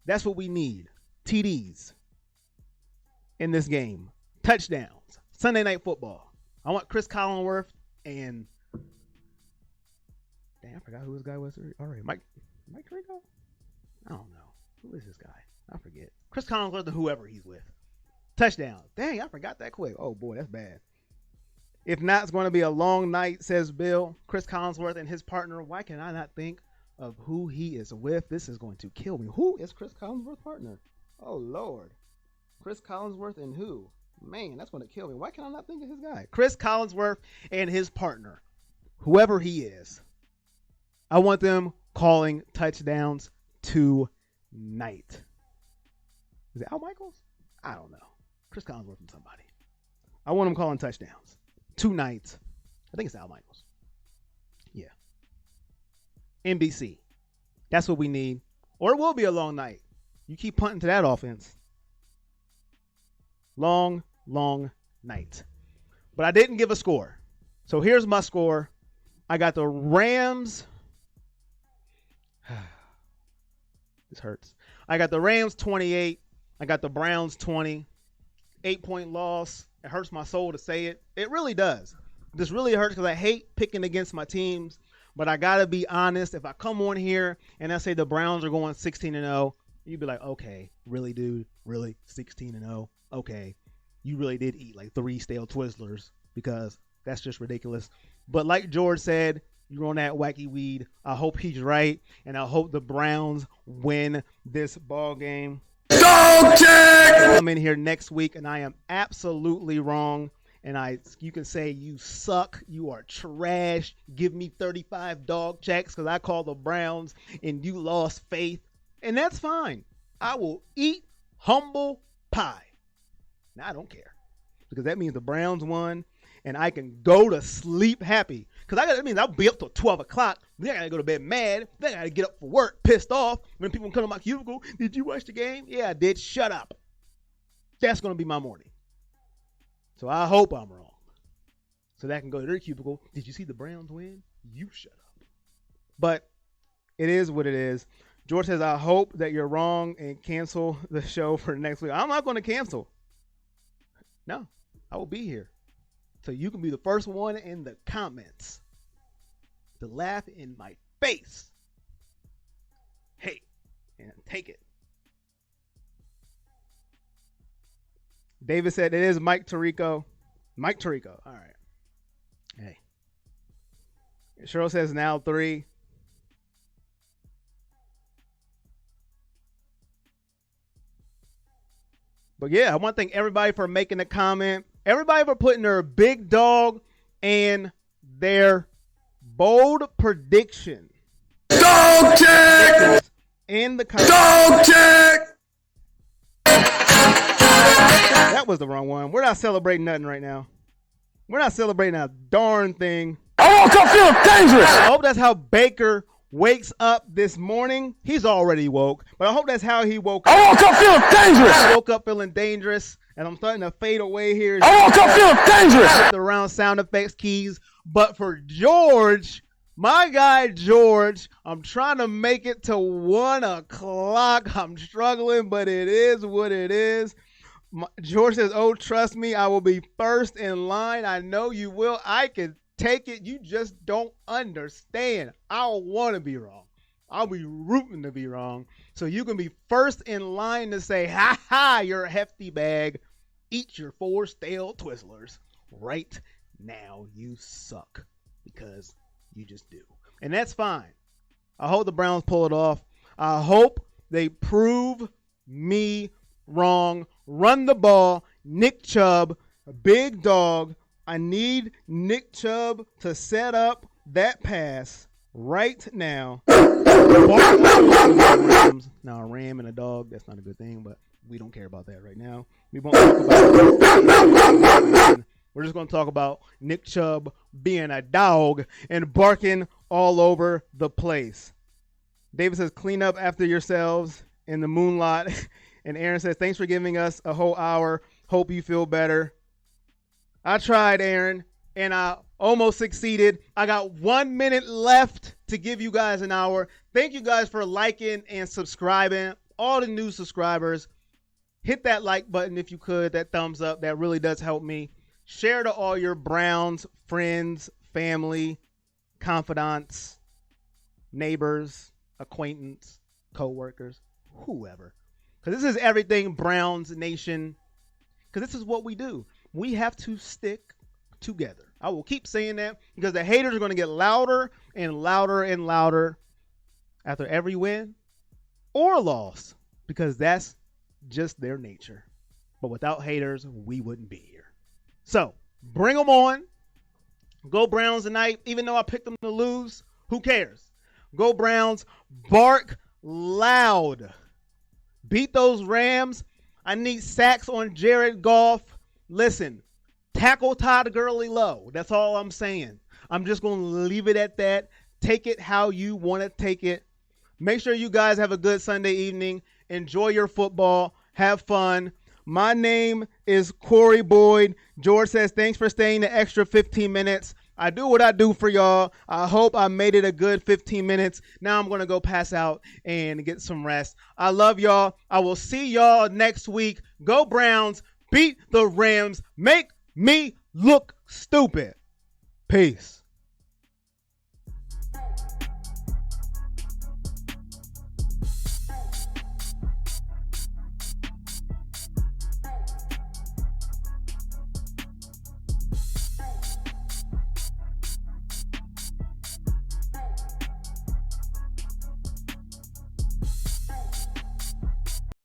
That's what we need. TDs in this game. Touchdowns. Sunday Night Football. I want Chris Collinsworth and damn, I forgot who this guy was. All right, Mike Tirico? I don't know. Who is this guy? I forget. Chris Collinsworth or whoever he's with. Touchdown. Dang, I forgot that quick. Oh, boy, that's bad. If not, it's going to be a long night, says Bill. Chris Collinsworth and his partner. Why can I not think of who he is with? This is going to kill me. Who is Chris Collinsworth's partner? Oh, Lord. Chris Collinsworth and who? Man, that's going to kill me. Why can I not think of his guy? Chris Collinsworth and his partner. whoever he is, I want them calling touchdowns tonight. Is it Al Michaels? I don't know. Chris Collinsworth and somebody. I want them calling touchdowns tonight. I think it's Al Michaels. Yeah. NBC. That's what we need. Or it will be a long night. You keep punting to that offense. Long night. But I didn't give a score. So here's my score. I got the Rams. This hurts. I got the Rams 28. I got the Browns 20. 8-point loss. It hurts my soul to say it. It really does. This really hurts because I hate picking against my teams. But I got to be honest. If I come on here and I say the Browns are going 16-0, you'd be like, okay, really, dude? Really? 16-0? Okay. You really did eat like 3 stale Twizzlers because that's just ridiculous. But like George said, you're on that wacky weed. I hope he's right, and I hope the Browns win this ball game. Dog check! I'm in here next week, and I am absolutely wrong. And you can say you suck, you are trash, give me 35 dog checks because I call the Browns and you lost faith. And that's fine. I will eat humble pie. Now, I don't care because that means the Browns won and I can go to sleep happy. Because that means I'll be up till 12 o'clock. Then I got to go to bed mad. Then I got to get up for work pissed off when people come to my cubicle. Did you watch the game? Yeah, I did. Shut up. That's going to be my morning. So I hope I'm wrong. So that I can go to their cubicle. Did you see the Browns win? You shut up. But it is what it is. George says, I hope that you're wrong and cancel the show for next week. I'm not going to cancel. No, I will be here. So you can be the first one in the comments to laugh in my face. Hey, and take it. David said it is Mike Tirico. Mike Tirico. All right. Hey. Cheryl says now 3. But yeah, I want to thank everybody for making a comment. Everybody for putting their big dog and their bold prediction. Dog check! In the comments. Dog check! That was the wrong one. We're not celebrating nothing right now. We're not celebrating a darn thing. I woke up feeling dangerous. I hope that's how Baker wakes up this morning. He's already woke, but I hope that's how he woke up. I woke up feeling dangerous. I woke up feeling dangerous, and I'm starting to fade away here. I woke up feeling dangerous. With the round sound effects keys. But for George, my guy George, I'm trying to make it to 1 o'clock. I'm struggling, but it is what it is. George says, oh, trust me, I will be first in line. I know you will. I can take it. You just don't understand. I don't want to be wrong. I'll be rooting to be wrong. So you can be first in line to say, ha ha, you're a hefty bag. Eat your 4 stale Twizzlers right now. You suck because you just do. And that's fine. I hope the Browns pull it off. I hope they prove me wrong. Run the ball. Nick Chubb, big dog. I need Nick Chubb to set up that pass right now. Now, a ram and a dog, that's not a good thing, but we don't care about that right now. We won't talk about it. We're just going to talk about Nick Chubb being a dog and barking all over the place. David says, clean up after yourselves in the moonlight. And Aaron says, thanks for giving us a whole hour. Hope you feel better. I tried, Aaron, and I almost succeeded. I got 1 minute left to give you guys an hour. Thank you guys for liking and subscribing. All the new subscribers, hit that like button if you could, that thumbs up. That really does help me. Share to all your Browns, friends, family, confidants, neighbors, acquaintance, co-workers, whoever. Because this is everything Browns Nation. Because this is what we do. We have to stick together. I will keep saying that because the haters are going to get louder and louder and louder after every win or loss. Because that's just their nature. But without haters, we wouldn't be here. So, bring them on. Go Browns tonight. Even though I picked them to lose, who cares? Go Browns. Bark loud. Beat those Rams. I need sacks on Jared Goff. Listen, tackle Todd Gurley low. That's all I'm saying. I'm just going to leave it at that. Take it how you want to take it. Make sure you guys have a good Sunday evening. Enjoy your football. Have fun. My name is Corey Boyd. George says, thanks for staying the extra 15 minutes. I do what I do for y'all. I hope I made it a good 15 minutes. Now I'm going to go pass out and get some rest. I love y'all. I will see y'all next week. Go Browns. Beat the Rams. Make me look stupid. Peace.